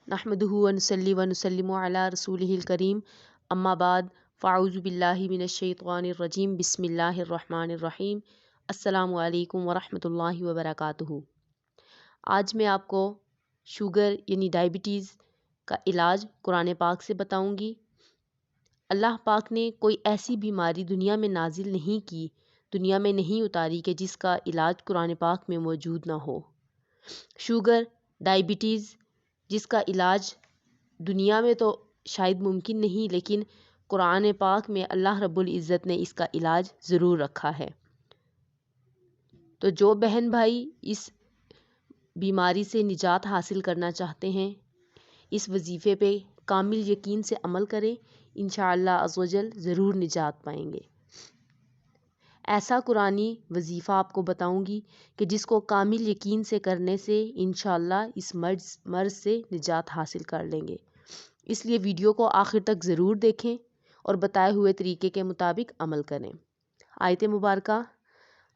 नहमदुहु व नुसल्ली व नुसल्लिमु अला रसूलिहिल करीम अम्मा बाद फ़अऊज़ु बिल्लाहि मिनश्शैतानिर रजीम बिस्मिल्लाहिर रहमानिर रहीम अस्सलामु अलैकुम व रहमतुल्लाहि व बरकातुहू। आज मैं आपको शुगर यानी डायबिटीज़ का इलाज कुरान पाक से बताऊंगी। अल्लाह पाक ने कोई ऐसी बीमारी दुनिया में नाजिल नहीं की, दुनिया में नहीं उतारी कि जिसका इलाज कुरान पाक में मौजूद ना हो। शुगर डायबिटीज़ जिसका इलाज दुनिया में तो शायद मुमकिन नहीं, लेकिन कुरान पाक में अल्लाह रब्बुल इज़्ज़त ने इसका इलाज ज़रूर रखा है। तो जो बहन भाई इस बीमारी से निजात हासिल करना चाहते हैं, इस वजीफ़े पे कामिल यकीन से अमल करें, इंशाअल्लाह अज़्वजल ज़रूर निजात पाएंगे। ऐसा कुरानी वजीफ़ा आपको बताऊंगी कि जिसको कामिल यकीन से करने से इंशाअल्लाह इस मर्ज़ से निजात हासिल कर लेंगे। इसलिए वीडियो को आखिर तक ज़रूर देखें और बताए हुए तरीके के मुताबिक अमल करें। आयत मुबारका,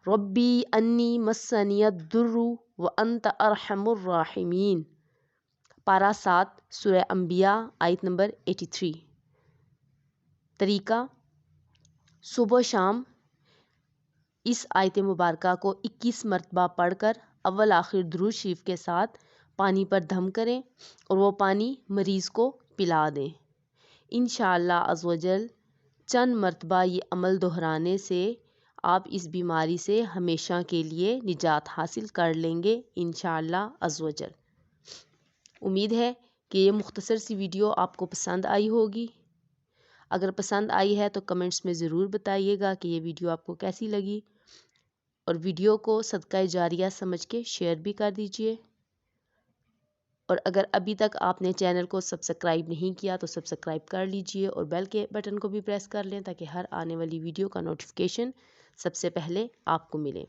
रब्बी अन्नी मस्सनियद दुर्रु व अंत अरहमुर राहिमीन, पारा 7 सूरह अंबिया आयत नंबर 83। तरीका, सुबह शाम इस आयत मुबारका को 21 मरतबा पढ़कर अव्वल आखिर दुरूद शरीफ के साथ पानी पर दम करें और वो पानी मरीज़ को पिला दें। इंशाअल्लाह अज़्वजल चंद मरतबा ये अमल दोहराने से आप इस बीमारी से हमेशा के लिए निजात हासिल कर लेंगे इंशाअल्लाह अज़्वजल। उम्मीद है कि ये मुख्तसर सी वीडियो आपको पसंद आई होगी। अगर पसंद आई है तो कमेंट्स में ज़रूर बताइएगा कि ये वीडियो आपको कैसी लगी, और वीडियो को सदका जारिया समझ के शेयर भी कर दीजिए। और अगर अभी तक आपने चैनल को सब्सक्राइब नहीं किया तो सब्सक्राइब कर लीजिए और बेल के बटन को भी प्रेस कर लें ताकि हर आने वाली वीडियो का नोटिफिकेशन सबसे पहले आपको मिले।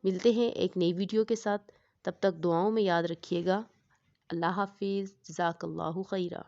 मिलते हैं एक नई वीडियो के साथ, तब तक दुआओं में याद रखिएगा। अल्लाह हाफिज़, जज़ाकल्लाहु खैरा।